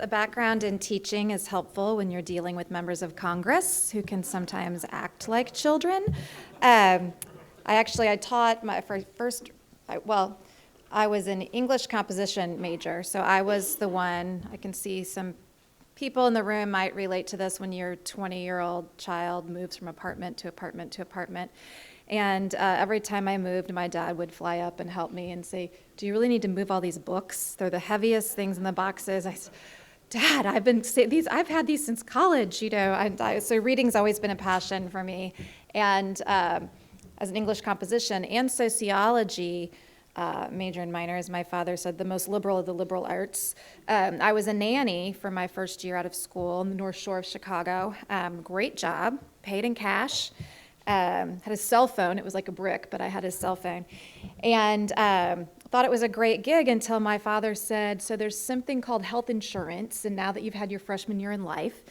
A background in teaching is helpful when you're dealing with members of Congress who can sometimes act like children. I taught my first, I was an English composition major, so I was the one. I can see some people in the room might relate to this when your 20-year-old child moves from apartment to apartment to apartment. And every time I moved, my dad would fly up and help me and say, "Do you really need to move all these books? They're the heaviest things in the boxes." I said, "Dad, I've had these since college, you know." So reading's always been a passion for me. And as an English composition and sociology major and minor, as my father said, the most liberal of the liberal arts. I was a nanny for my first year out of school in the North Shore of Chicago. Great job, paid in cash. Had a cell phone. It was like a brick, but I had a cell phone. And thought it was a great gig until my father said, "So there's something called health insurance, and now that you've had your freshman year in life,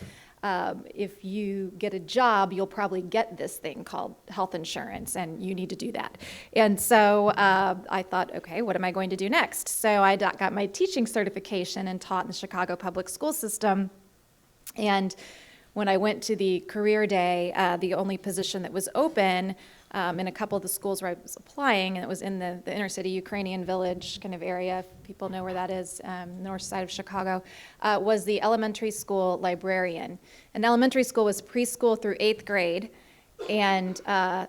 if you get a job, you'll probably get this thing called health insurance, and you need to do that." And so I thought, okay, what am I going to do next? So I got my teaching certification and taught in the Chicago public school system. And when I went to the career day, the only position that was open in a couple of the schools where I was applying, and it was in the inner city Ukrainian Village kind of area, if people know where that is, north side of Chicago, was the elementary school librarian. And elementary school was preschool through 8th grade, and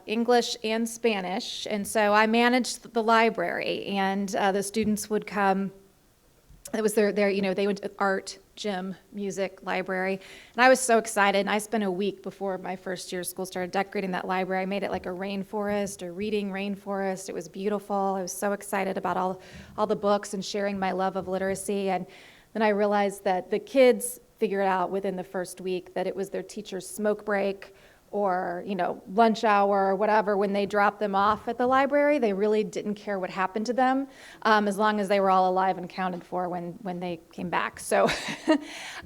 English and Spanish. And so I managed the library, and the students would come. It was their they went to art, gym, music, library. And I was so excited. And I spent a week before my first year of school started decorating that library. I made it like a rainforest, a reading rainforest. It was beautiful. I was so excited about all the books and sharing my love of literacy. And then I realized that the kids figured out within the first week that it was their teacher's smoke break or lunch hour or whatever. When they dropped them off at the library, they really didn't care what happened to them, as long as they were all alive and counted for when they came back. So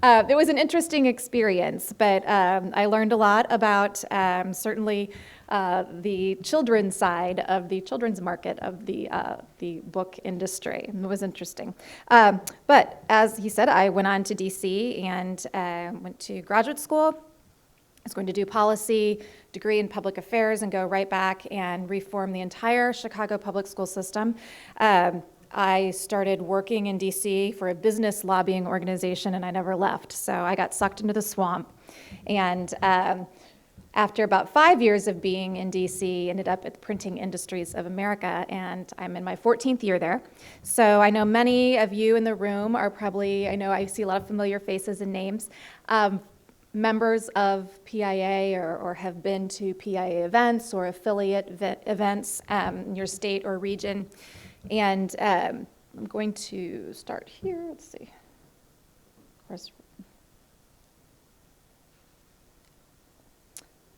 it was an interesting experience, but I learned a lot about certainly the children's side of the children's market of the book industry. It was interesting. But as he said, I went on to DC and went to graduate school. I was going to do policy, degree in public affairs, and go right back and reform the entire Chicago public school system. I started working in DC for a business lobbying organization, and I never left. So I got sucked into the swamp. And after about 5 years of being in DC, ended up at the Printing Industries of America, and I'm in my 14th year there. So I know many of you in the room are probably, I see a lot of familiar faces and names. Members of PIAA or have been to PIAA events or affiliate events in your state or region. And I'm going to start here. Let's see.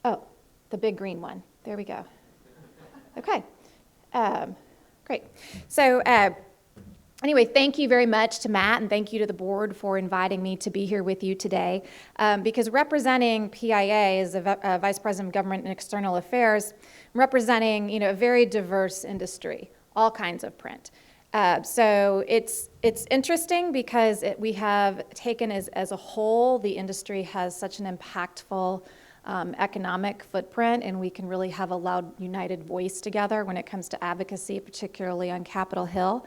Oh, the big green one. There we go. Okay. Great. So anyway, thank you very much to Matt, and thank you to the board for inviting me to be here with you today. Because representing PIAA as a Vice President of Government and External Affairs, I'm representing a very diverse industry, all kinds of print. So it's interesting because we have taken as a whole, the industry has such an impactful economic footprint, and we can really have a loud, united voice together when it comes to advocacy, particularly on Capitol Hill.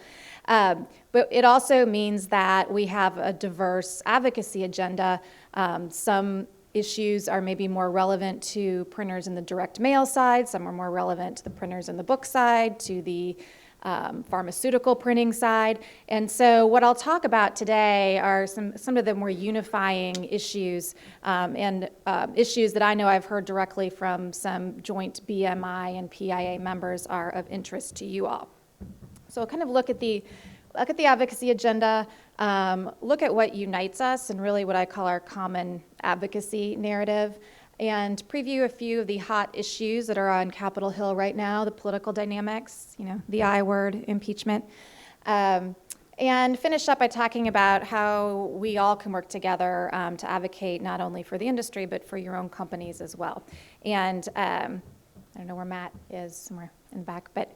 But it also means that we have a diverse advocacy agenda. Some issues are maybe more relevant to printers in the direct mail side, some are more relevant to the printers in the book side, to the pharmaceutical printing side. And so what I'll talk about today are some of the more unifying issues and issues that I know I've heard directly from some joint BMI and PIAA members are of interest to you all. So I'll kind of look at the advocacy agenda, look at what unites us and really what I call our common advocacy narrative, and preview a few of the hot issues that are on Capitol Hill right now, the political dynamics, the I word, impeachment, and finish up by talking about how we all can work together to advocate not only for the industry, but for your own companies as well. And I don't know where Matt is, somewhere in the back, but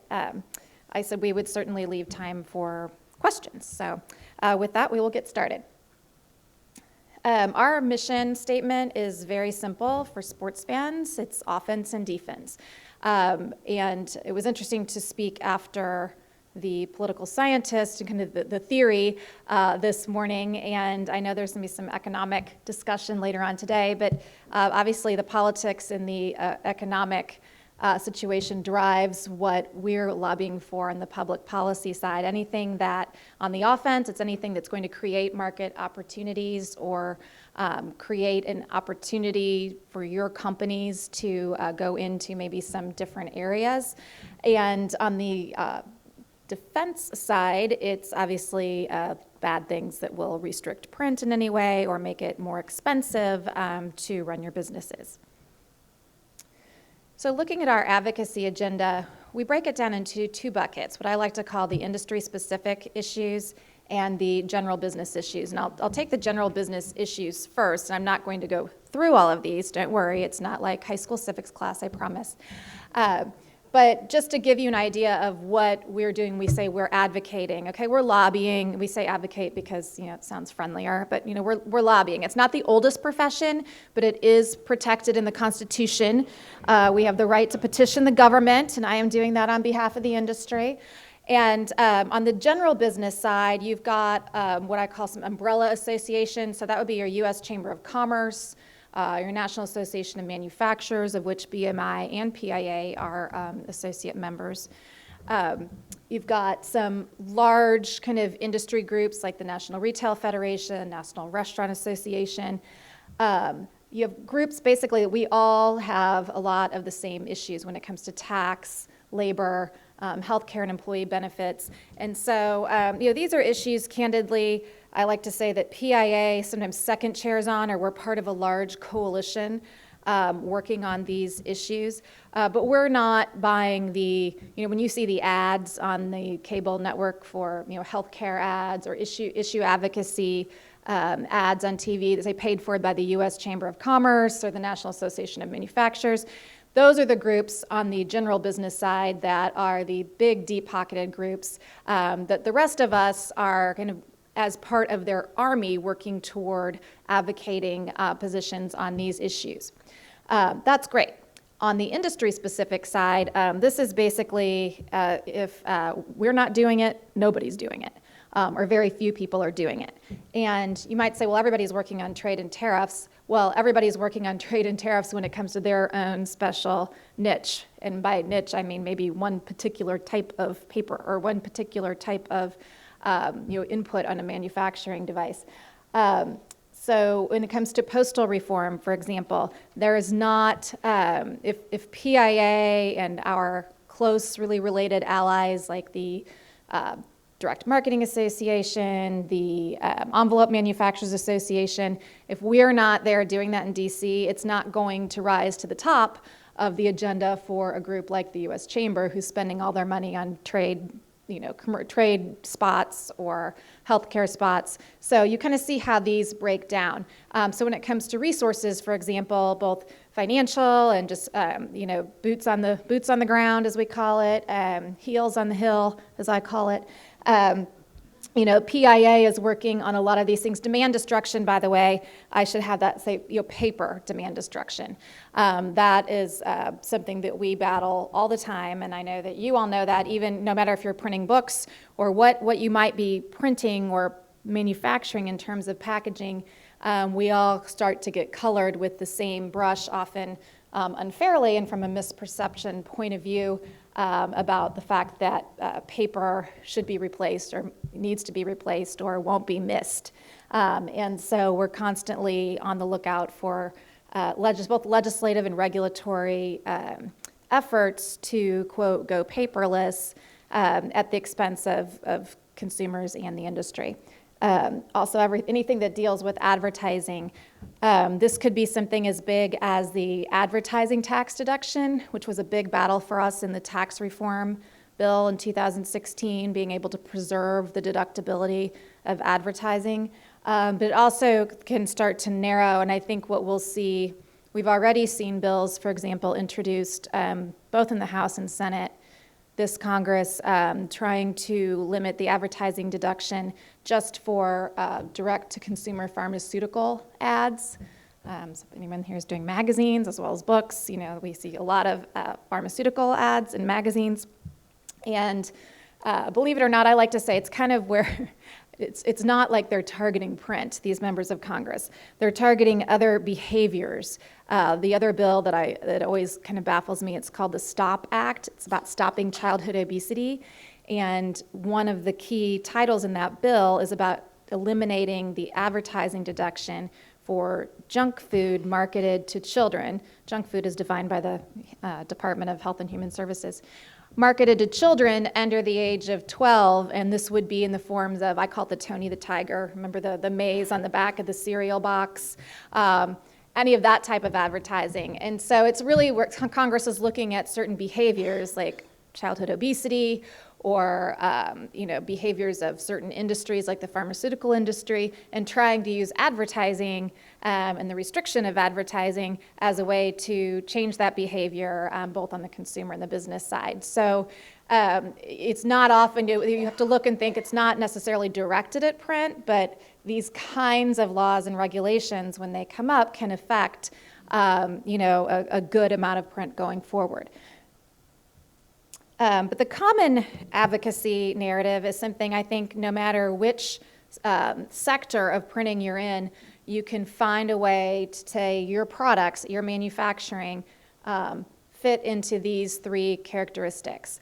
I said we would certainly leave time for questions. So with that, we will get started. Our mission statement is very simple for sports fans. It's offense and defense. And it was interesting to speak after the political scientist and kind of the theory this morning. And I know there's going to be some economic discussion later on today, but obviously the politics and the economic situation drives what we're lobbying for on the public policy side. Anything that on the offense, it's anything that's going to create market opportunities or create an opportunity for your companies to go into maybe some different areas. And on the defense side, it's obviously bad things that will restrict print in any way or make it more expensive to run your businesses. So looking at our advocacy agenda, we break it down into two buckets, what I like to call the industry-specific issues and the general business issues. And I'll take the general business issues first, and I'm not going to go through all of these, don't worry, it's not like high school civics class, I promise. But just to give you an idea of what we're doing, we say we're advocating, okay? We're lobbying. We say advocate because, it sounds friendlier, but, we're lobbying. It's not the oldest profession, but it is protected in the Constitution. We have the right to petition the government, and I am doing that on behalf of the industry. And on the general business side, you've got what I call some umbrella associations. So that would be your U.S. Chamber of Commerce, your National Association of Manufacturers, of which BMI and PIAA are associate members. You've got some large kind of industry groups like the National Retail Federation, National Restaurant Association. You have groups basically that we all have a lot of the same issues when it comes to tax, labor, healthcare and employee benefits. And so, these are issues, candidly, I like to say that PIAA, sometimes second chairs on, or we're part of a large coalition working on these issues. But we're not buying when you see the ads on the cable network for, healthcare ads or issue advocacy ads on TV that say paid for by the U.S. Chamber of Commerce or the National Association of Manufacturers. Those are the groups on the general business side that are the big, deep-pocketed groups that the rest of us are kind of as part of their army working toward advocating positions on these issues. That's great. On the industry-specific side, this is basically if we're not doing it, nobody's doing it, or very few people are doing it. And you might say, well, everybody's working on trade and tariffs. Well, everybody's working on trade and tariffs when it comes to their own special niche. And by niche, I mean maybe one particular type of paper or one particular type of input on a manufacturing device. So when it comes to postal reform, for example, there is not, if PIAA and our closely related allies like the Direct Marketing Association, the Envelope Manufacturers Association, if we're not there doing that in DC, it's not going to rise to the top of the agenda for a group like the U.S. Chamber who's spending all their money on trade trade spots or healthcare spots. So you kind of see how these break down. So when it comes to resources, for example, both financial and just boots on the ground, as we call it, heels on the hill, as I call it. PIAA is working on a lot of these things. Demand destruction, by the way, I should have that say, paper demand destruction. That is something that we battle all the time, and I know that you all know that, even no matter if you're printing books or what you might be printing or manufacturing in terms of packaging, we all start to get colored with the same brush, often unfairly and from a misperception point of view, about the fact that paper should be replaced or needs to be replaced or won't be missed. And so we're constantly on the lookout for both legislative and regulatory efforts to, quote, go paperless at the expense of consumers and the industry. Also, anything that deals with advertising. This could be something as big as the advertising tax deduction, which was a big battle for us in the tax reform bill in 2016, being able to preserve the deductibility of advertising. But it also can start to narrow, and I think what we'll see, we've already seen bills, for example, introduced both in the House and Senate this Congress trying to limit the advertising deduction just for direct-to-consumer pharmaceutical ads. So if anyone here is doing magazines as well as books, we see a lot of pharmaceutical ads in magazines. And believe it or not, I like to say it's kind of where it's not like they're targeting print, these members of Congress. They're targeting other behaviors. The other bill that always kind of baffles me, it's called the STOP Act. It's about stopping childhood obesity. And one of the key titles in that bill is about eliminating the advertising deduction for junk food marketed to children. Junk food is defined by the Department of Health and Human Services. Marketed to children under the age of 12, and this would be in the forms of, I call it the Tony the Tiger. Remember the maze on the back of the cereal box? Any of that type of advertising. And so it's really where Congress is looking at certain behaviors like childhood obesity or behaviors of certain industries like the pharmaceutical industry, and trying to use advertising and the restriction of advertising as a way to change that behavior both on the consumer and the business side. So it's not often, you have to look and think it's not necessarily directed at print, but these kinds of laws and regulations, when they come up, can affect a good amount of print going forward. But the common advocacy narrative is something I think no matter which sector of printing you're in, you can find a way to say your products, your manufacturing, fit into these three characteristics.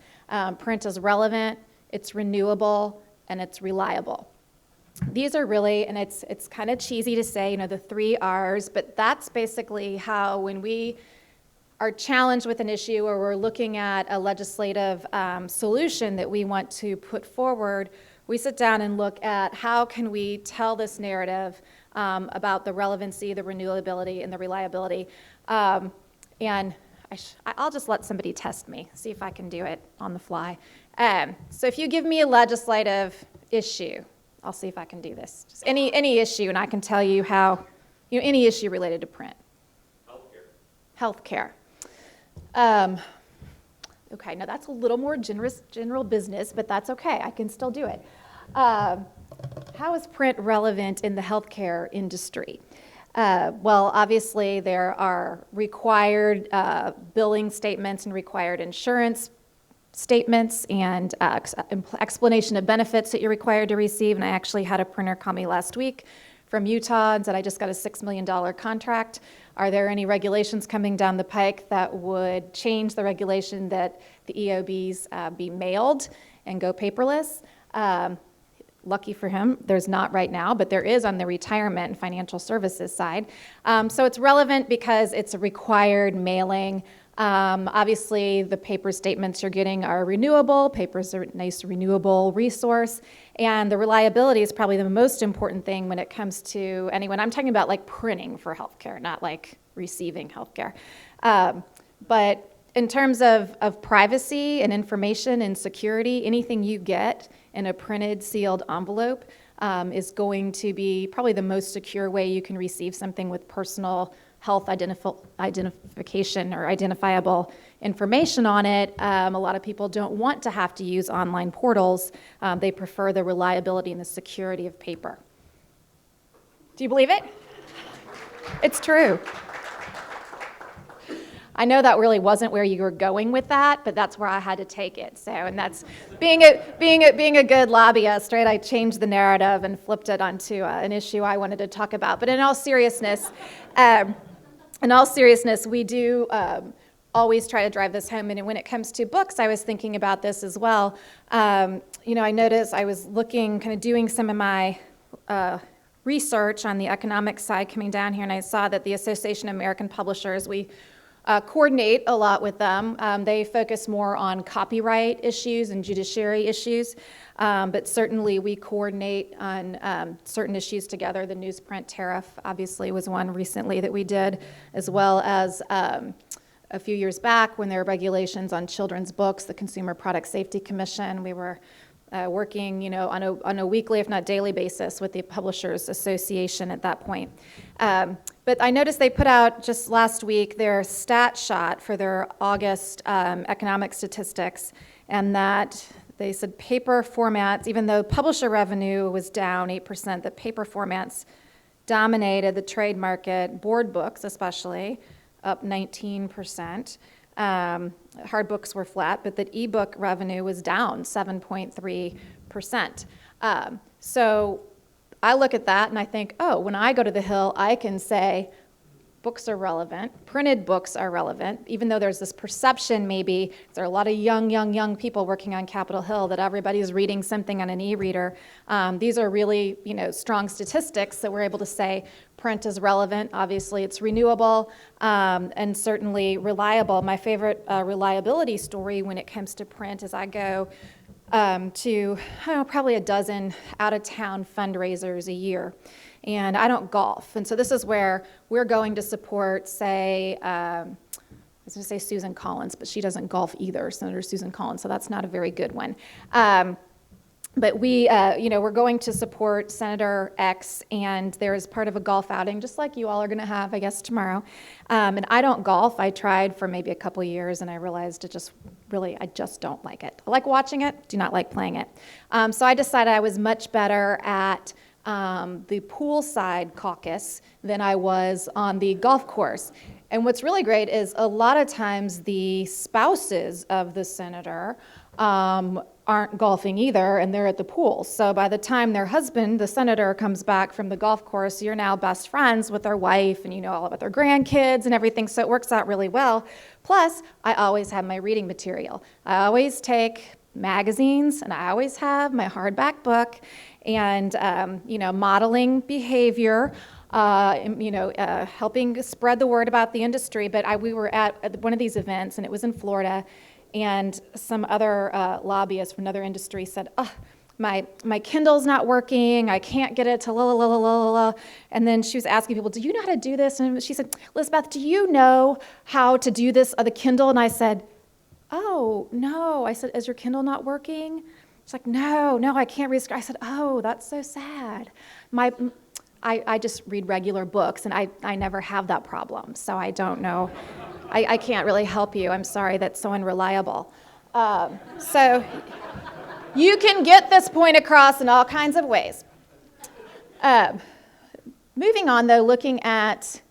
Print is relevant, it's renewable, and it's reliable. These are really, and it's kind of cheesy to say, the 3 R's, but that's basically how when we are challenged with an issue or we're looking at a legislative solution that we want to put forward, we sit down and look at how can we tell this narrative about the relevancy, the renewability, and the reliability. And I'll just let somebody test me, see if I can do it on the fly. So if you give me a legislative issue, I'll see if I can do this. Just any issue, and I can tell you how, any issue related to print. Healthcare. Okay, now that's a little more general business, but that's okay. I can still do it. How is print relevant in the healthcare industry? Well, obviously there are required billing statements and required insurance statements and explanation of benefits that you're required to receive. And I actually had a printer call me last week from Utah and said, I just got a $6 million contract. Are there any regulations coming down the pike that would change the regulation that the EOBs be mailed and go paperless? Lucky for him, there's not right now, but there is on the retirement and financial services side. So it's relevant because it's a required mailing. Obviously, the paper statements you're getting are renewable. Paper's a nice renewable resource. And the reliability is probably the most important thing when it comes to anyone. I'm talking about like printing for healthcare, not like receiving healthcare. But in terms of privacy and information and security, anything you get in a printed, sealed envelope is going to be probably the most secure way you can receive something with personal health identification or identifiable information on it. A lot of people don't want to have to use online portals. They prefer the reliability and the security of paper. Do you believe it? It's true. I know that really wasn't where you were going with that, but that's where I had to take it. So, and that's being a good lobbyist, right? I changed the narrative and flipped it onto an issue I wanted to talk about. But in all seriousness, we do always try to drive this home. And when it comes to books, I was thinking about this as well. I noticed I was looking, kind of doing some of my research on the economic side coming down here, and I saw that the Association of American Publishers, we coordinate a lot with them. They focus more on copyright issues and judiciary issues, but certainly we coordinate on certain issues together. The newsprint tariff obviously was one recently that we did, as well as a few years back when there were regulations on children's books, the Consumer Product Safety Commission. We were working, on a weekly, if not daily basis with the Publishers Association at that point. But I noticed they put out just last week their stat shot for their August economic statistics, and that they said paper formats, even though publisher revenue was down 8%, that paper formats dominated the trade market, board books especially, up 19%. Hard books were flat, but that ebook revenue was down 7.3%. So I look at that and I think, oh, when I go to the Hill, I can say books are relevant, printed books are relevant, even though there's this perception maybe, there are a lot of young people working on Capitol Hill that everybody's reading something on an e-reader. These are really, strong statistics that we're able to say print is relevant. Obviously, it's renewable and certainly reliable. My favorite reliability story when it comes to print is I go to probably a dozen out-of-town fundraisers a year. And I don't golf. And so this is where we're going to support, say, I was going to say Susan Collins, but she doesn't golf either, Senator Susan Collins, so that's not a very good one. But we, we're going to support Senator X, and there is part of a golf outing, just like you all are going to have, I guess, tomorrow. And I don't golf. I tried for maybe a couple of years, and I realized I just don't like it. I like watching it, do not like playing it. So I decided I was much better at the poolside caucus than I was on the golf course. And what's really great is a lot of times the spouses of the senator aren't golfing either, and they're at the pool. So by the time their husband, the senator, comes back from the golf course, you're now best friends with their wife, and you know all about their grandkids and everything, so it works out really well. Plus, I always have my reading material. I always take magazines, and I always have my hardback book, and modeling behavior, helping spread the word about the industry. But we were at one of these events, and it was in Florida, and some other lobbyist from another industry said, my Kindle's not working, I can't get it to la la la la la la. And then she was asking people, do you know how to do this? And she said, Lisbeth, do you know how to do this on the Kindle? And I said, oh, no. I said, is your Kindle not working? She's like, no, I can't read. I said, oh, that's so sad. I just read regular books, and I never have that problem, so I don't know. I can't really help you. I'm sorry, that's so unreliable. So you can get this point across in all kinds of ways. Moving on, though, looking at,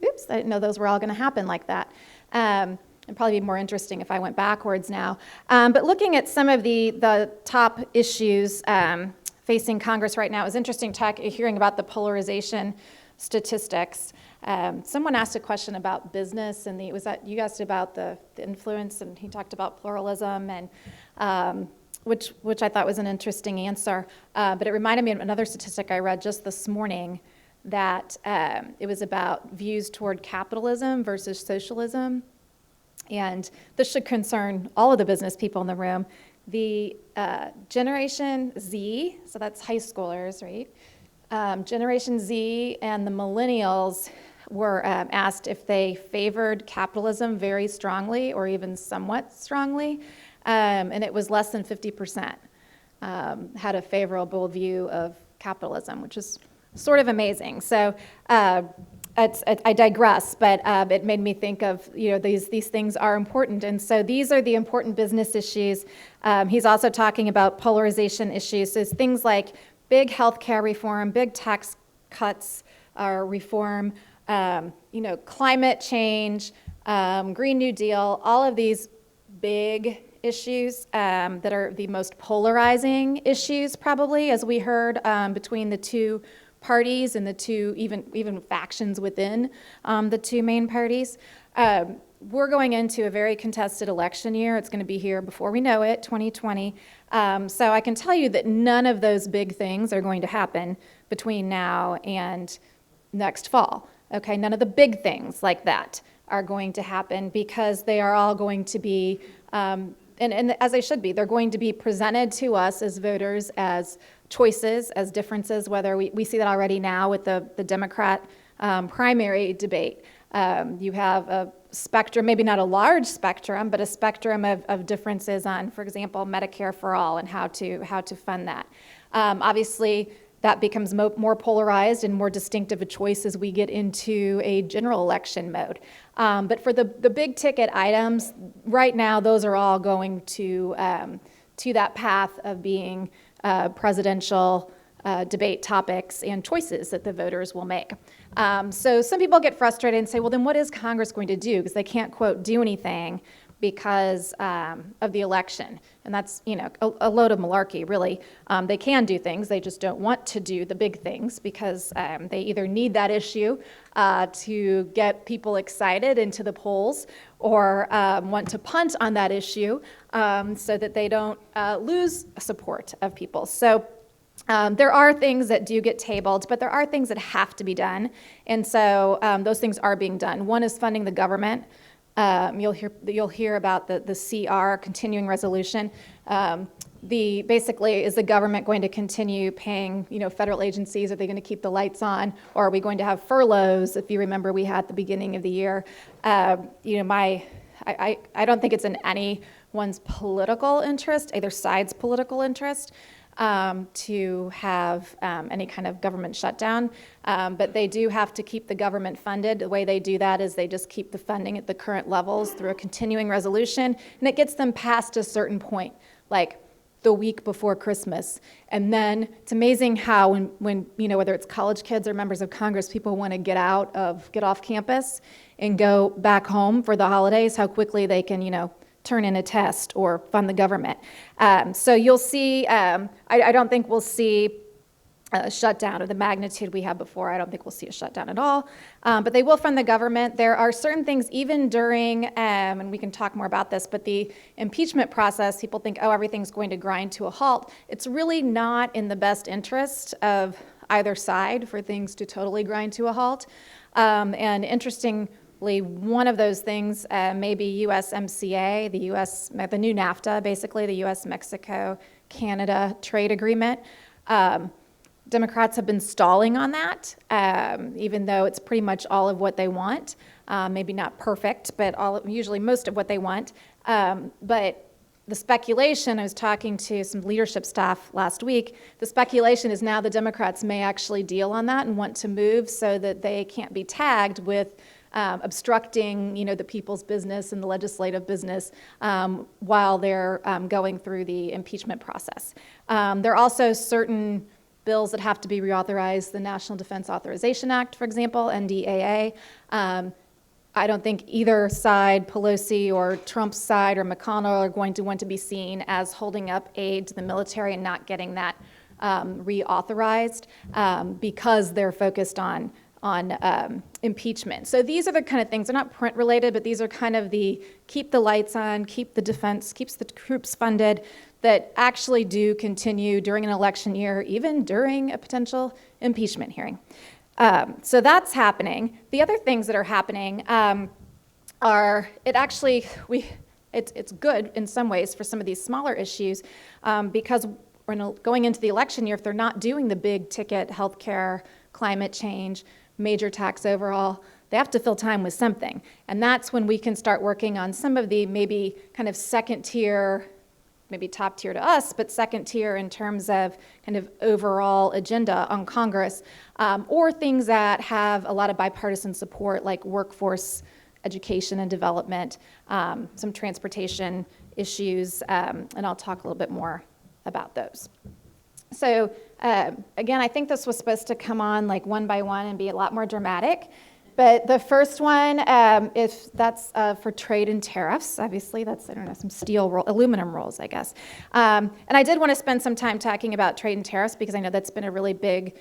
I didn't know those were all going to happen like that. It'd probably be more interesting if I went backwards now. But looking at some of the top issues facing Congress right now, it was interesting hearing about the polarization statistics. Someone asked a question about business, and you asked about the influence, and he talked about pluralism, and which I thought was an interesting answer. But it reminded me of another statistic I read just this morning, that it was about views toward capitalism versus socialism. And this should concern all of the business people in the room. The Generation Z, so that's high schoolers, right? Generation Z and the millennials were asked if they favored capitalism very strongly or even somewhat strongly, and it was less than 50% had a favorable view of capitalism, which is sort of amazing. So I digress, but it made me think of, these things are important. And so these are the important business issues. He's also talking about polarization issues. So things like big healthcare reform, big tax cuts reform, climate change, Green New Deal, all of these big issues that are the most polarizing issues probably, as we heard, between the two parties and the two even factions within the two main parties. We're going into a very contested election year. It's going to be here before we know it, 2020. So I can tell you that none of those big things are going to happen between now and next fall. Okay, none of the big things like that are going to happen, because they are all going to be, and as they should be, they're going to be presented to us as voters as choices, as differences, whether we see that already now with the Democrat primary debate. You have a spectrum, maybe not a large spectrum, but a spectrum of differences on, for example, Medicare for all and how to fund that. Obviously, that becomes more polarized and more distinct of a choice as we get into a general election mode. But for the big ticket items, right now, those are all going to that path of being presidential debate topics and choices that the voters will make. So some people get frustrated and say, well, then what is Congress going to do? Because they can't, quote, do anything because of the election. And that's, a load of malarkey, really. They can do things. They just don't want to do the big things because they either need that issue to get people excited into the polls or want to punt on that issue so that they don't lose support of people. So there are things that do get tabled, but there are things that have to be done. And so those things are being done. One is funding the government. You'll hear about the CR, continuing resolution. Basically, is the government going to continue paying, federal agencies? Are they going to keep the lights on? Or are we going to have furloughs? If you remember, we had at the beginning of the year. I don't think it's in anyone's political interest, either side's political interest, to have any kind of government shutdown, but they do have to keep the government funded. The way they do that is they just keep the funding at the current levels through a continuing resolution, and it gets them past a certain point, like the week before Christmas. And then it's amazing how when whether it's college kids or members of Congress, people want to get off campus and go back home for the holidays, how quickly they can, turn in a test or fund the government. So you'll see, I don't think we'll see a shutdown of the magnitude we had before. I don't think we'll see a shutdown at all, but they will fund the government. There are certain things even during, and we can talk more about this, but the impeachment process, people think, everything's going to grind to a halt. It's really not in the best interest of either side for things to totally grind to a halt. And interestingly, one of those things may be USMCA, the new NAFTA, basically the US-Mexico-Canada trade agreement. Democrats have been stalling on that, even though it's pretty much all of what they want. Maybe not perfect, but usually most of what they want. But the speculation, I was talking to some leadership staff last week, the speculation is now the Democrats may actually deal on that and want to move so that they can't be tagged with obstructing, the people's business and the legislative business while they're going through the impeachment process. There are also certain bills that have to be reauthorized, the National Defense Authorization Act, for example, NDAA. I don't think either side, Pelosi or Trump's side or McConnell, are going to want to be seen as holding up aid to the military and not getting that reauthorized because they're focused on impeachment. So these are the kind of things, they're not print related, but these are kind of the keep the lights on, keep the defense, keeps the troops funded, that actually do continue during an election year, even during a potential impeachment hearing. So that's happening. The other things that are happening are, it's good in some ways for some of these smaller issues because we're going into the election year, if they're not doing the big ticket healthcare, climate change, major tax overhaul, they have to fill time with something. And that's when we can start working on some of the maybe kind of second tier, maybe top tier to us, but second tier in terms of kind of overall agenda on Congress, or things that have a lot of bipartisan support like workforce education and development, some transportation issues, and I'll talk a little bit more about those. So again, I think this was supposed to come on like one by one and be a lot more dramatic. But the first one, if that's for trade and tariffs, obviously that's, some aluminum rules, I guess. And I did want to spend some time talking about trade and tariffs because I know that's been a really big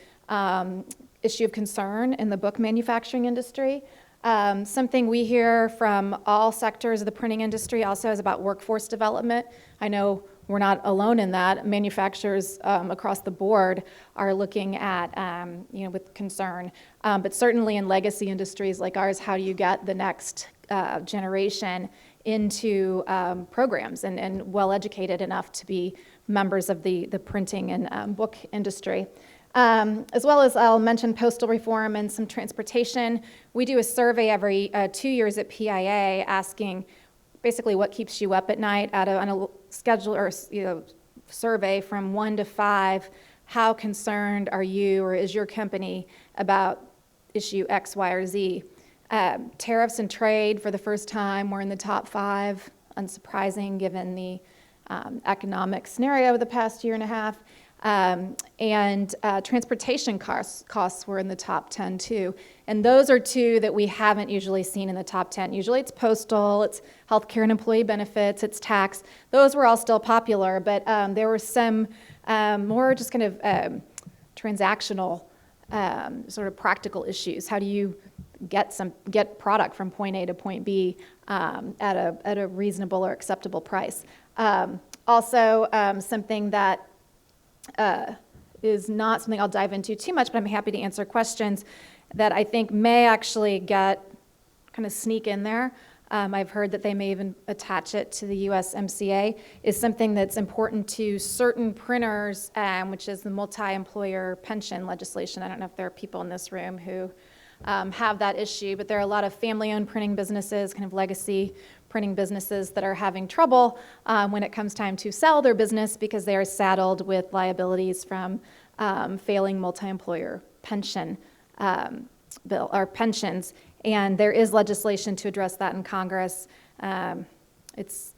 issue of concern in the book manufacturing industry. Something we hear from all sectors of the printing industry also is about workforce development. I know we're not alone in that. Manufacturers across the board are looking at, with concern. But certainly in legacy industries like ours, how do you get the next generation into programs and well-educated enough to be members of the printing and book industry? As well as I'll mention postal reform and some transportation. We do a survey every 2 years at PIAA asking basically what keeps you up at night on a schedule or survey from 1 to 5. How concerned are you or is your company about issue X, Y, or Z? Tariffs and trade for the first time were in the top 5, unsurprising given the economic scenario of the past year and a half. And transportation costs were in the top 10 too. And those are two that we haven't usually seen in the top 10. Usually it's postal, it's healthcare and employee benefits, it's tax. Those were all still popular, but there were some more just kind of transactional sort of practical issues. How do you get product from point A to point B at a reasonable or acceptable price? Also, something that is not something I'll dive into too much, but I'm happy to answer questions that I think may actually kind of sneak in there. I've heard that they may even attach it to the USMCA, is something that's important to certain printers, which is the multi-employer pension legislation. I don't know if there are people in this room who have that issue, but there are a lot of family-owned printing businesses, kind of legacy printing businesses that are having trouble when it comes time to sell their business because they are saddled with liabilities from failing multi-employer pension bill or pensions. And there is legislation to address that in Congress. It's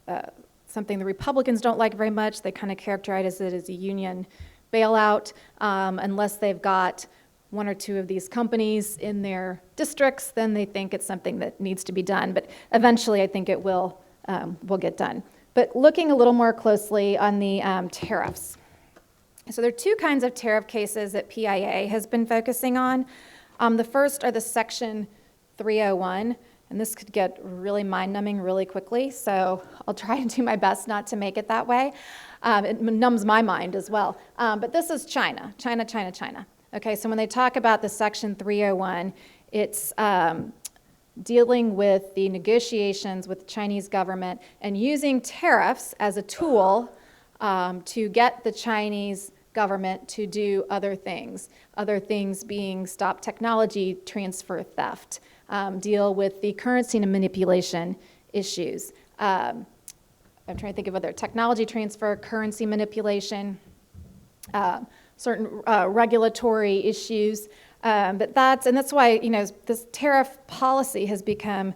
something the Republicans don't like very much. They kind of characterize it as a union bailout unless they've got one or two of these companies in their districts, then they think it's something that needs to be done. But eventually, I think it will get done. But looking a little more closely on the tariffs. So there are two kinds of tariff cases that PIAA has been focusing on. The first are the Section 301, and this could get really mind-numbing really quickly, so I'll try and do my best not to make it that way. It numbs my mind as well. But this is China. Okay, so when they talk about the Section 301, it's dealing with the negotiations with the Chinese government and using tariffs as a tool to get the Chinese government to do other things being stop technology transfer theft, deal with the currency manipulation issues. I'm trying to think of other technology transfer, currency manipulation, certain regulatory issues, but that's why this tariff policy has become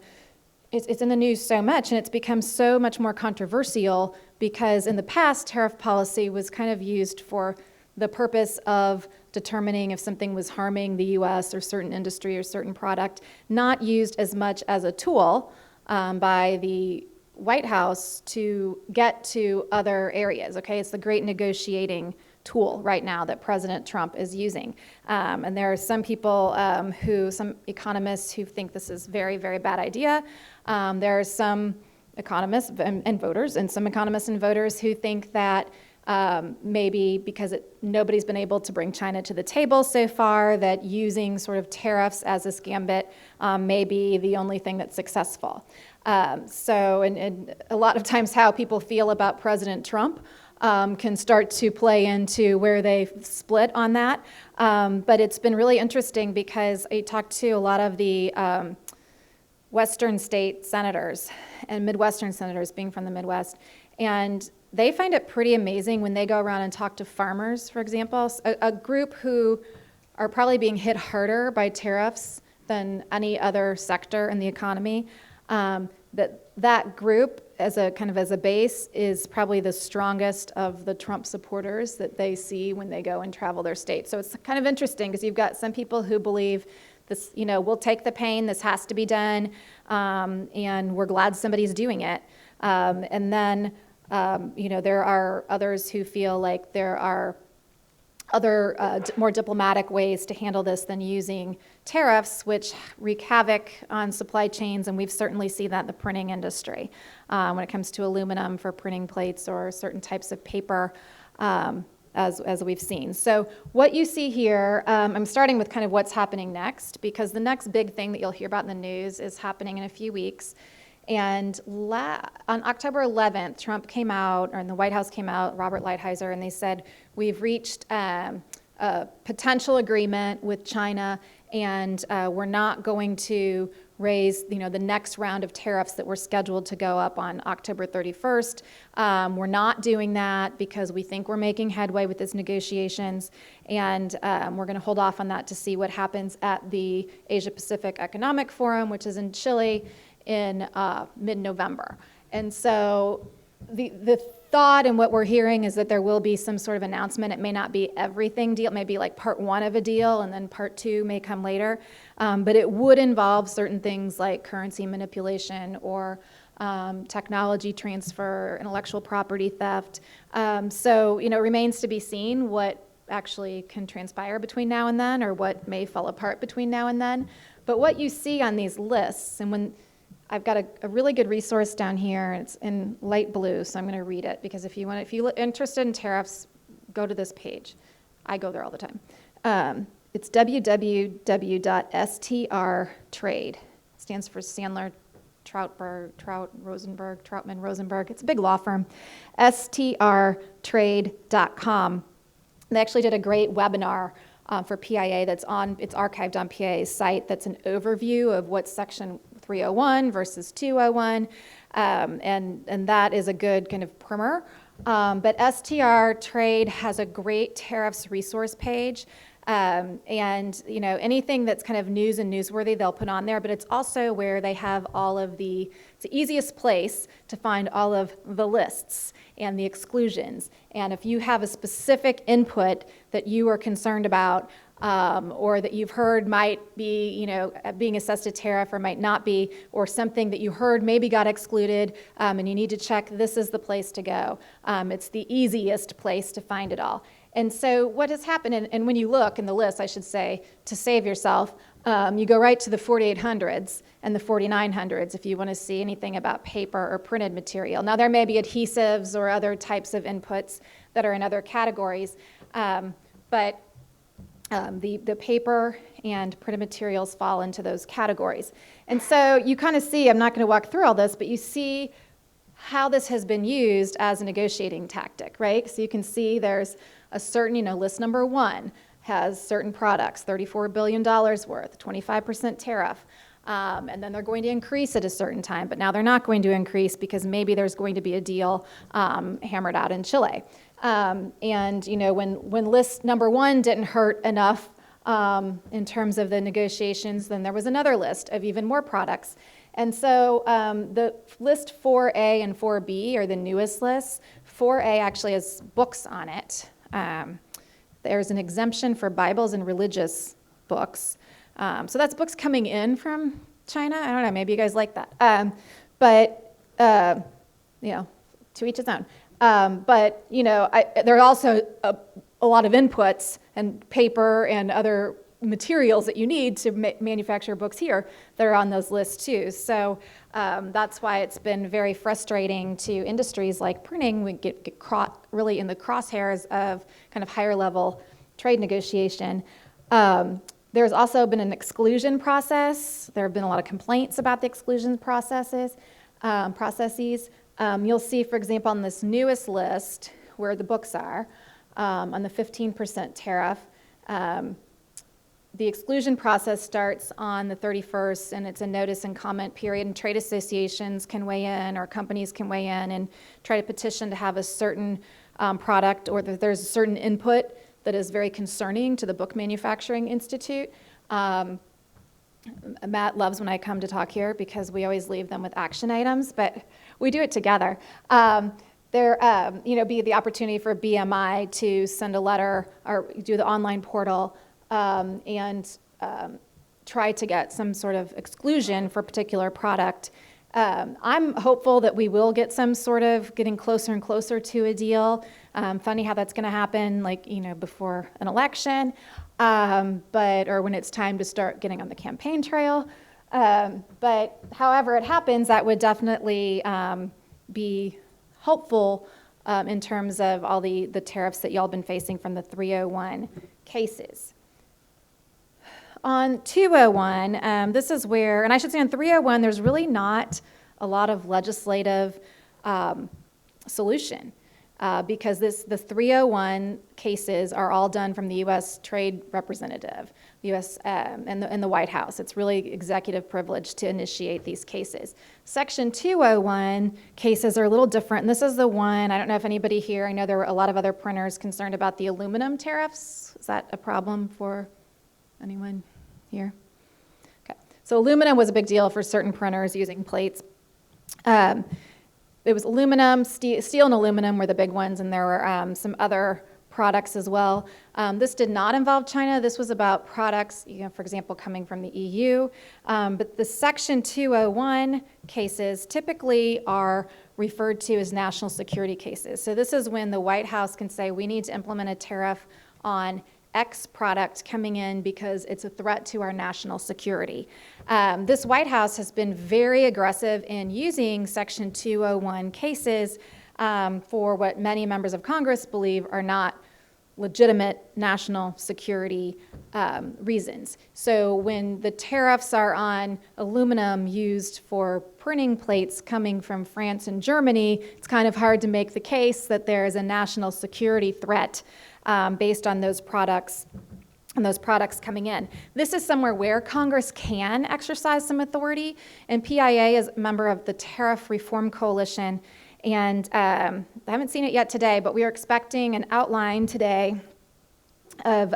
it's in the news so much, and it's become so much more controversial because in the past tariff policy was kind of used for the purpose of determining if something was harming the U.S. or certain industry or certain product, not used as much as a tool by the White House to get to other areas. Okay, it's the great negotiating tool right now that President Trump is using. And there are some people some economists who think this is very, very bad idea. There are some economists and voters, and some economists and voters who think that maybe because nobody's been able to bring China to the table so far, that using sort of tariffs as a gambit may be the only thing that's successful. And a lot of times how people feel about President Trump can start to play into where they split on that. But it's been really interesting because I talked to a lot of the Western state senators and Midwestern senators, being from the Midwest, and they find it pretty amazing when they go around and talk to farmers, for example, a group who are probably being hit harder by tariffs than any other sector in the economy. That group, as a base, is probably the strongest of the Trump supporters that they see when they go and travel their state. So it's kind of interesting because you've got some people who believe this, we'll take the pain, this has to be done, and we're glad somebody's doing it. And then, there are others who feel like there are other more diplomatic ways to handle this than using tariffs, which wreak havoc on supply chains, and we've certainly seen that in the printing industry when it comes to aluminum for printing plates or certain types of paper, as we've seen. So what you see here, I'm starting with kind of what's happening next, because the next big thing that you'll hear about in the news is happening in a few weeks. And on October 11th, Trump came out, or the White House came out, Robert Lighthizer, and they said, we've reached a a potential agreement with China, and we're not going to raise, the next round of tariffs that were scheduled to go up on October 31st. We're not doing that because we think we're making headway with these negotiations, and we're going to hold off on that to see what happens at the Asia Pacific Economic Forum, which is in Chile in mid-November. And so the thought and what we're hearing is that there will be some sort of announcement. It may not be everything deal, it may be like part one of a deal, and then part two may come later. But it would involve certain things like currency manipulation or technology transfer, intellectual property theft. So, it remains to be seen what actually can transpire between now and then, or what may fall apart between now and then. But what you see on these lists, and when I've got a really good resource down here, and it's in light blue, so I'm going to read it, because if you're interested in tariffs, go to this page. I go there all the time. It's www.STR Trade. It stands for Sandler, Troutman, Rosenberg. It's a big law firm. strtrade.com. They actually did a great webinar for PIAA it's archived on PIAA's site. That's an overview of what Section 301 versus 201, and that is a good kind of primer. But STR Trade has a great tariffs resource page, and anything that's kind of news and newsworthy they'll put on there, but it's also where they have it's the easiest place to find all of the lists and the exclusions. And if you have a specific input that you are concerned about, or that you've heard might be, being assessed a tariff or might not be, or something that you heard maybe got excluded, and you need to check, this is the place to go. It's the easiest place to find it all. And so what has happened, and when you look in the list, I should say, to save yourself, you go right to the 4800s and the 4900s if you want to see anything about paper or printed material. Now, there may be adhesives or other types of inputs that are in other categories, but the paper and printed materials fall into those categories. And so you kind of see, I'm not going to walk through all this, but you see how this has been used as a negotiating tactic, right? So you can see there's a certain, list number one has certain products, $34 billion worth, 25% tariff. And then they're going to increase at a certain time, but now they're not going to increase because maybe there's going to be a deal hammered out in Chile. And when list number one didn't hurt enough in terms of the negotiations, then there was another list of even more products. And so the list 4A and 4B are the newest lists. 4A actually has books on it. There's an exemption for Bibles and religious books. So that's books coming in from China. I don't know, maybe you guys like that. But to each his own. But there are also a lot of inputs and paper and other materials that you need to manufacture books here that are on those lists too. So that's why it's been very frustrating to industries like printing. We get really in the crosshairs of kind of higher level trade negotiation. There's also been an exclusion process. There have been a lot of complaints about the exclusion processes. You'll see, for example, on this newest list where the books are, on the 15% tariff, the exclusion process starts on the 31st, and it's a notice and comment period, and trade associations can weigh in, or companies can weigh in and try to petition to have a certain product, or that there's a certain input that is very concerning to the Book Manufacturing Institute. Matt loves when I come to talk here because we always leave them with action items, but we do it together. Be the opportunity for BMI to send a letter or do the online portal and try to get some sort of exclusion for a particular product. I'm hopeful that we will get some sort of getting closer and closer to a deal. Funny how that's going to happen, before an election, or when it's time to start getting on the campaign trail. But however it happens, that would definitely be helpful in terms of all the tariffs that y'all have been facing from the 301 cases. On 201, this is where, and I should say on 301, there's really not a lot of legislative solution. because the 301 cases are all done from the U.S. Trade Representative, U.S. And the White House. It's really executive privilege to initiate these cases. Section 201 cases are a little different, and this is the one, I don't know if anybody here, I know there were a lot of other printers concerned about the aluminum tariffs. Is that a problem for anyone here? Okay, so aluminum was a big deal for certain printers using plates. It was aluminum, steel and aluminum were the big ones, and there were some other products as well. This did not involve China. This was about products, for example, coming from the EU. But the Section 201 cases typically are referred to as national security cases. So this is when the White House can say, we need to implement a tariff on X product coming in because it's a threat to our national security. This White House has been very aggressive in using Section 201 cases for what many members of Congress believe are not legitimate national security reasons. So when the tariffs are on aluminum used for printing plates coming from France and Germany, it's kind of hard to make the case that there is a national security threat based on those products and those products coming in. This is somewhere where Congress can exercise some authority, and PIAA is a member of the Tariff Reform Coalition. And I haven't seen it yet today, but we are expecting an outline today of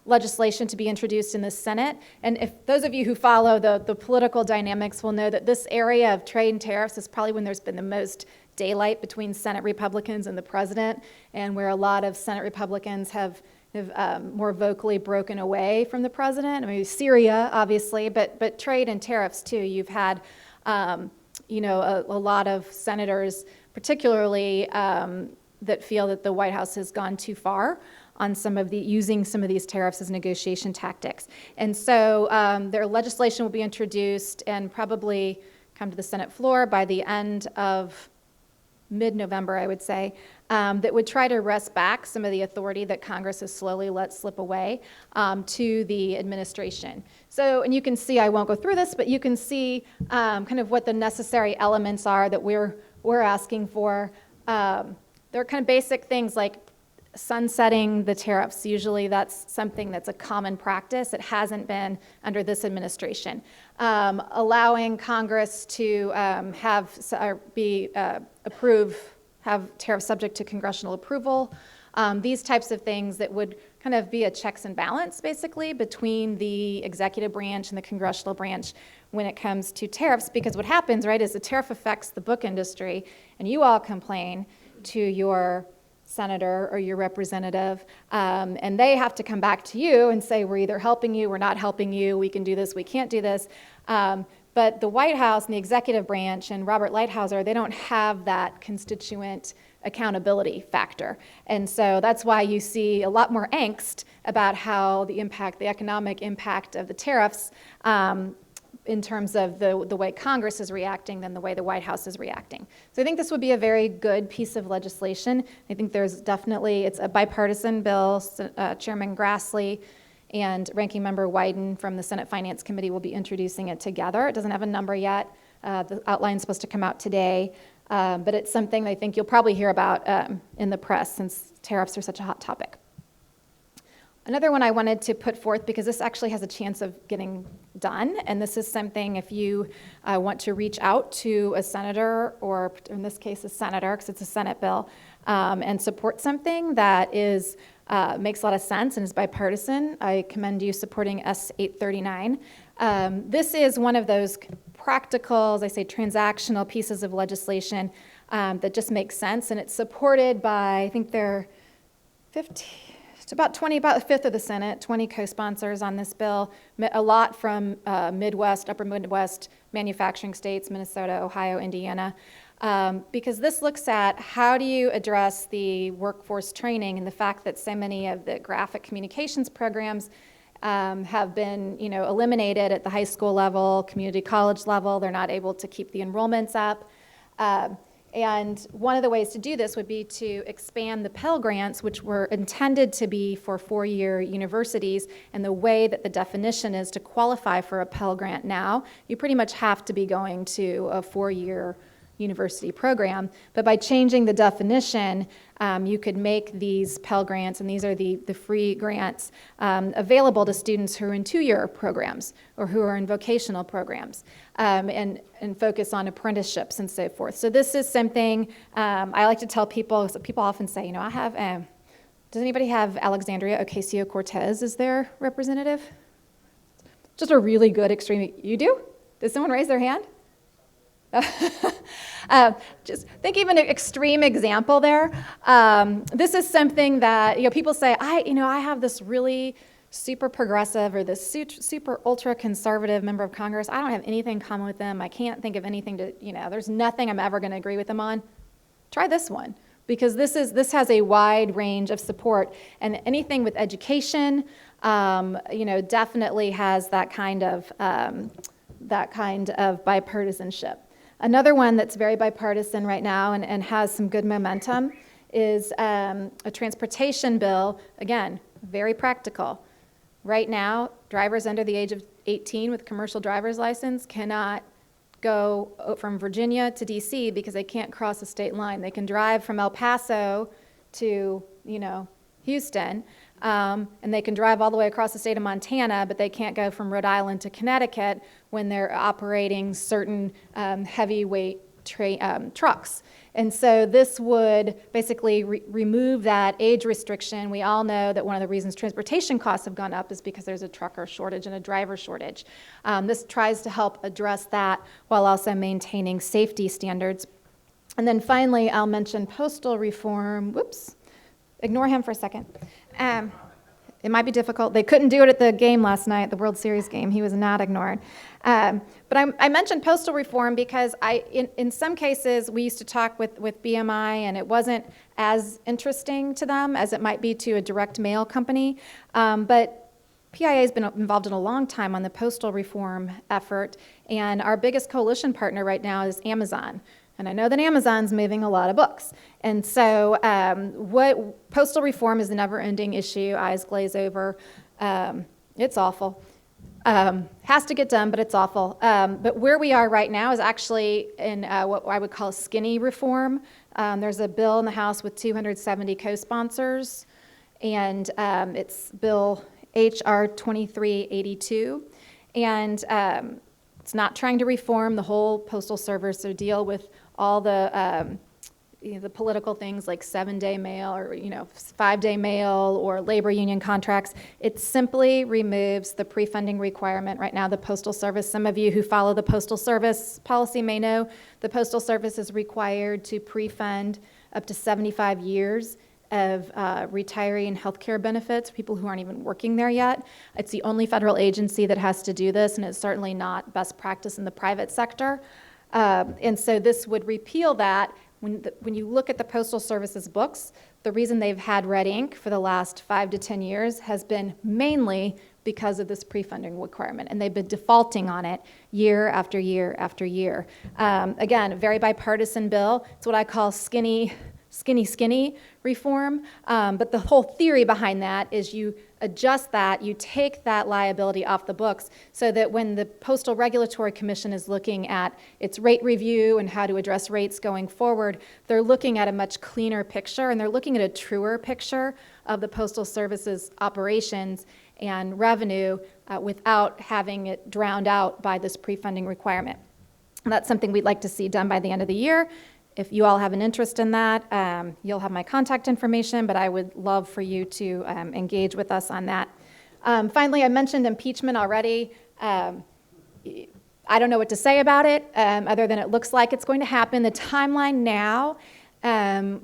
legislation to be introduced in the Senate. And if those of you who follow the political dynamics will know that this area of trade and tariffs is probably when there's been the most daylight between Senate Republicans and the president, and where a lot of Senate Republicans have more vocally broken away from the president. I mean, Syria, obviously, but trade and tariffs, too. You've had a lot of senators, particularly that feel that the White House has gone too far on using some of these tariffs as negotiation tactics. And so their legislation will be introduced and probably come to the Senate floor by the end of mid-November, I would say, that would try to wrest back some of the authority that Congress has slowly let slip away to the administration. So, and you can see, I won't go through this, but you can see kind of what the necessary elements are that we're asking for. There are kind of basic things like sunsetting the tariffs. Usually that's something that's a common practice. It hasn't been under this administration. Allowing Congress to have tariffs subject to congressional approval. These types of things that would kind of be a checks and balance, basically, between the executive branch and the congressional branch when it comes to tariffs. Because what happens, right, is the tariff affects the book industry, and you all complain to your senator or your representative, and they have to come back to you and say, we're either helping you, we're not helping you, we can do this, we can't do this. But the White House and the executive branch and Robert Lighthizer, they don't have that constituent accountability factor. And so that's why you see a lot more angst about how the economic impact of the tariffs in terms of the way Congress is reacting than the way the White House is reacting. So I think this would be a very good piece of legislation. I think it's a bipartisan bill. Chairman Grassley and Ranking Member Wyden from the Senate Finance Committee will be introducing it together. It doesn't have a number yet. The outline is supposed to come out today, but it's something I think you'll probably hear about in the press since tariffs are such a hot topic. Another one I wanted to put forth, because this actually has a chance of getting done, and this is something if you want to reach out to a senator, or in this case a senator, because it's a Senate bill, and support something that makes a lot of sense and is bipartisan, I commend you supporting S839. This is one of those practical, as I say, transactional pieces of legislation that just makes sense, and it's supported by, I think there are 15, about a fifth of the Senate, 20 co-sponsors on this bill, a lot from upper Midwest manufacturing states, Minnesota, Ohio, Indiana, because this looks at how do you address the workforce training and the fact that so many of the graphic communications programs have been eliminated at the high school level, community college level. They're not able to keep the enrollments up. And one of the ways to do this would be to expand the Pell Grants, which were intended to be for four-year universities. And the way that the definition is to qualify for a Pell Grant now, you pretty much have to be going to a four-year university program. But by changing the definition, you could make these Pell Grants, and these are the free grants, available to students who are in two-year programs or who are in vocational programs, and focus on apprenticeships and so forth. So this is something I like to tell people. So people often say, I have, does anybody have Alexandria Ocasio-Cortez as their representative? Just a really good extreme. You do? Did someone raise their hand? Just think even an extreme example there. This is something that people say, I have this really super progressive or this super ultra conservative member of Congress. I don't have anything in common with them. I can't think of anything to, there's nothing I'm ever going to agree with them on. Try this one, because this has a wide range of support, and anything with education, definitely has that kind of bipartisanship. Another one that's very bipartisan right now and has some good momentum is a transportation bill. Again, very practical. Right now, drivers under the age of 18 with commercial driver's license cannot go from Virginia to DC because they can't cross the state line. They can drive from El Paso to, Houston, and they can drive all the way across the state of Montana, but they can't go from Rhode Island to Connecticut when they're operating certain heavyweight trucks. And so this would basically remove that age restriction. We all know that one of the reasons transportation costs have gone up is because there's a trucker shortage and a driver shortage. This tries to help address that while also maintaining safety standards. And then finally, I'll mention postal reform. Whoops. Ignore him for a second. It might be difficult. They couldn't do it at the game last night, the World Series game. He was not ignored. But I mentioned postal reform because in some cases, we used to talk with BMI, and it wasn't as interesting to them as it might be to a direct mail company. But PIAA has been involved in a long time on the postal reform effort, and our biggest coalition partner right now is Amazon. And I know that Amazon's moving a lot of books. And so what postal reform is a never-ending issue. Eyes glaze over. It's awful. Has to get done, but it's awful. But where we are right now is actually in what I would call skinny reform. There's a bill in the House with 270 co-sponsors, and it's Bill HR 2382. And it's not trying to reform the whole postal service or deal with all the political things like 7-day mail or 5-day mail or labor union contracts. It simply removes the prefunding requirement. Right now, the Postal Service, some of you who follow the Postal Service policy may know, the Postal Service is required to prefund up to 75 years of retiree and health care benefits, people who aren't even working there yet. It's the only federal agency that has to do this, and it's certainly not best practice in the private sector. And so this would repeal that. When you look at the Postal Service's books, the reason they've had red ink for the last 5 to 10 years has been mainly because of this prefunding requirement, and they've been defaulting on it year after year after year. Again, a very bipartisan bill. It's what I call skinny reform, but the whole theory behind that is you adjust that, you take that liability off the books so that when the Postal Regulatory Commission is looking at its rate review and how to address rates going forward, they're looking at a much cleaner picture, and they're looking at a truer picture of the Postal Service's operations and revenue without having it drowned out by this prefunding requirement. And that's something we'd like to see done by the end of the year. If you all have an interest in that, you'll have my contact information, but I would love for you to engage with us on that. Finally, I mentioned impeachment already. I don't know what to say about it, other than it looks like it's going to happen. The timeline now,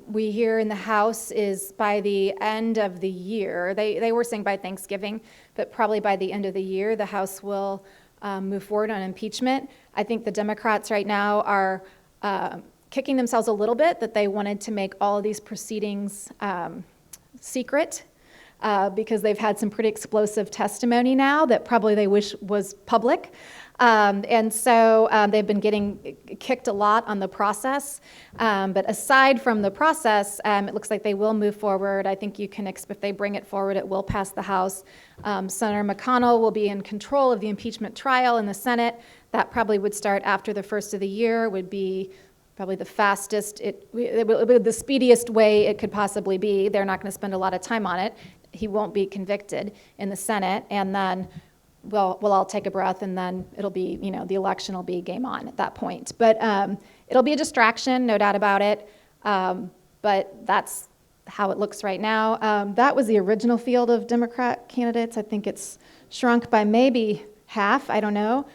we hear in the House, is by the end of the year. They were saying by Thanksgiving, but probably by the end of the year, the House will move forward on impeachment. I think the Democrats right now are kicking themselves a little bit that they wanted to make all of these proceedings secret because they've had some pretty explosive testimony now that probably they wish was public. And so they've been getting kicked a lot on the process. But aside from the process, it looks like they will move forward. I think you can if they bring it forward, it will pass the House. Senator McConnell will be in control of the impeachment trial in the Senate. That probably would start after the first of the year, would be probably the fastest, it will be the speediest way it could possibly be. They're not going to spend a lot of time on it. He won't be convicted in the Senate, and then we'll all take a breath, and then it'll be, the election will be game on at that point. But it'll be a distraction, no doubt about it. But that's how it looks right now. That was the original field of Democrat candidates. I think it's shrunk by maybe half. I don't know.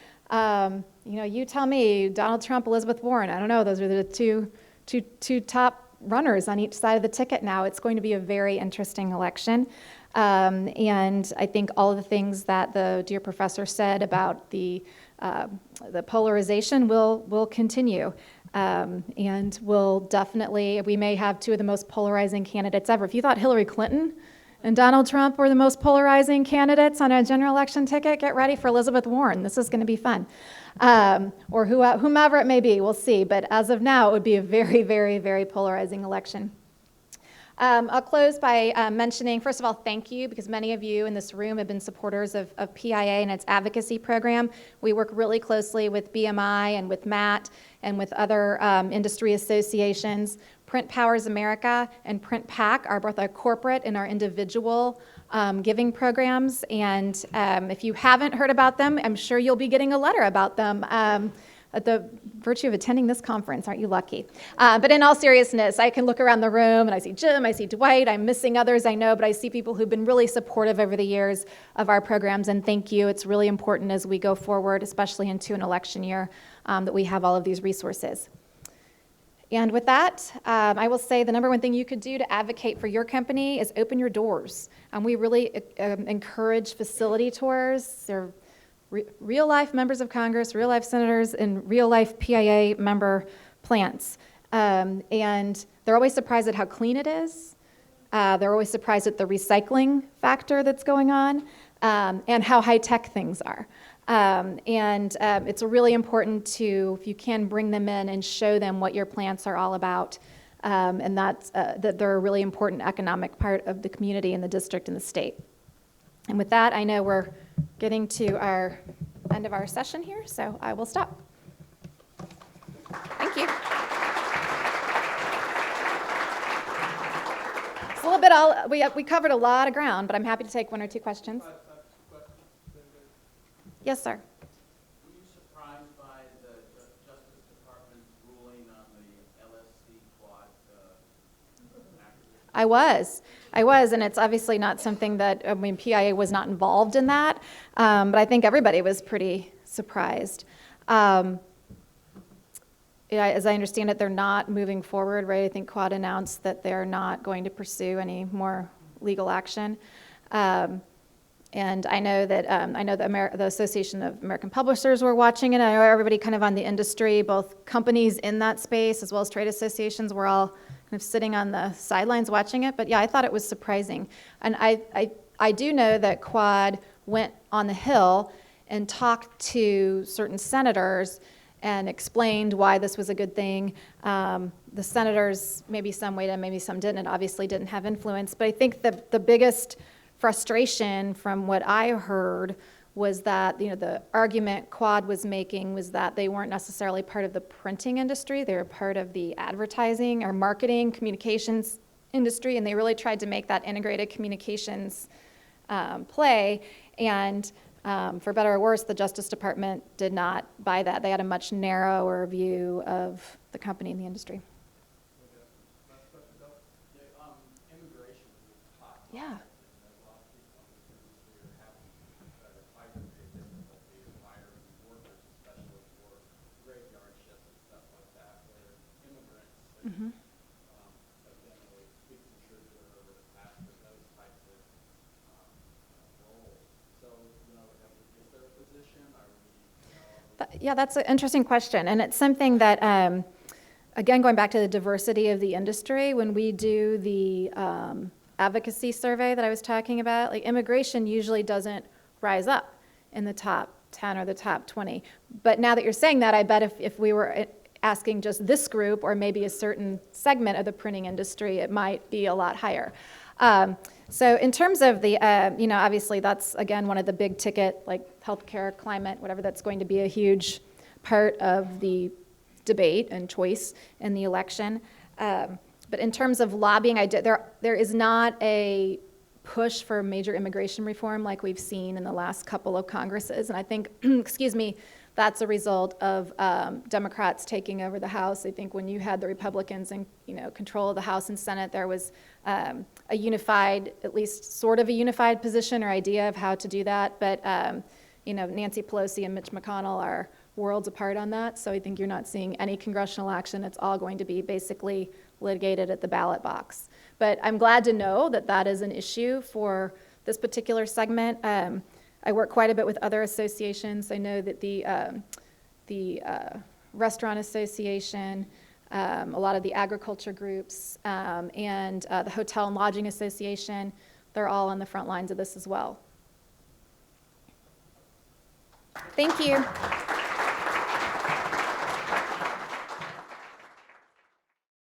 You tell me, Donald Trump, Elizabeth Warren. I don't know. Those are the two top runners on each side of the ticket now. It's going to be a very interesting election. And I think all of the things that the dear professor said about the polarization will continue. And we may have two of the most polarizing candidates ever. If you thought Hillary Clinton and Donald Trump were the most polarizing candidates on a general election ticket, get ready for Elizabeth Warren. This is going to be fun. Or whomever it may be, we'll see. But as of now, it would be a very, very, very polarizing election. I'll close by mentioning, first of all, thank you, because many of you in this room have been supporters of PIAA and its advocacy program. We work really closely with BMI and with Matt and with other industry associations. Print Powers America and Print PAC are both our corporate and our individual giving programs. And if you haven't heard about them, I'm sure you'll be getting a letter about them. At the virtue of attending this conference, aren't you lucky? But in all seriousness, I can look around the room and I see Jim, I see Dwight, I'm missing others, I know, but I see people who've been really supportive over the years of our programs, and thank you. It's really important as we go forward, especially into an election year, that we have all of these resources. And with that, I will say the number one thing you could do to advocate for your company is open your doors. We really encourage facility tours. They're real-life members of Congress, real-life senators, and real-life PIAA member plants. And they're always surprised at how clean it is. They're always surprised at the recycling factor that's going on, and how high-tech things are. It's really important to, if you can, bring them in and show them what your plants are all about, and that they're a really important economic part of the community and the district and the state. And with that, I know we're getting to our end of our session here, so I will stop. Thank you. It's a little bit we covered a lot of ground, but I'm happy to take one or two questions. Yes, sir. Were you surprised by the Justice Department's ruling on the LSC quad acquisition? I was, and it's obviously not something that, PIAA was not involved in that, but I think everybody was pretty surprised. As I understand it, they're not moving forward, right? I think Quad announced that they're not going to pursue any more legal action. And I know that the Association of American Publishers were watching it. I know everybody kind of on the industry, both companies in that space as well as trade associations, were all kind of sitting on the sidelines watching it. But yeah, I thought it was surprising. And I do know that Quad went on the Hill and talked to certain senators and explained why this was a good thing. The senators, maybe some weighed in, maybe some didn't. It obviously didn't have influence. But I think the biggest frustration from what I heard was that the argument Quad was making was that they weren't necessarily part of the printing industry. They were part of the advertising or marketing communications industry, and they really tried to make that integrated communications play. And for better or worse, the Justice Department did not buy that. They had a much narrower view of the company and the industry. Yeah. Mm-hmm. Yeah, that's an interesting question, and it's something that, again, going back to the diversity of the industry, when we do the advocacy survey that I was talking about, like immigration usually doesn't rise up in the top 10 or the top 20. But now that you're saying that, I bet if we were asking just this group or maybe a certain segment of the printing industry, it might be a lot higher. So in terms of the, obviously that's, again, one of the big ticket, like healthcare, climate, whatever, that's going to be a huge part of the debate and choice in the election. But in terms of lobbying, there is not a push for major immigration reform like we've seen in the last couple of Congresses. And I think, excuse me, that's a result of Democrats taking over the House. I think when you had the Republicans in control of the House and Senate, there was a unified, at least sort of a unified position or idea of how to do that. But Nancy Pelosi and Mitch McConnell are worlds apart on that. So I think you're not seeing any congressional action. It's all going to be basically litigated at the ballot box. But I'm glad to know that that is an issue for this particular segment. I work quite a bit with other associations. I know that the Restaurant Association, a lot of the agriculture groups, and the Hotel and Lodging Association, they're all on the front lines of this as well. Thank you.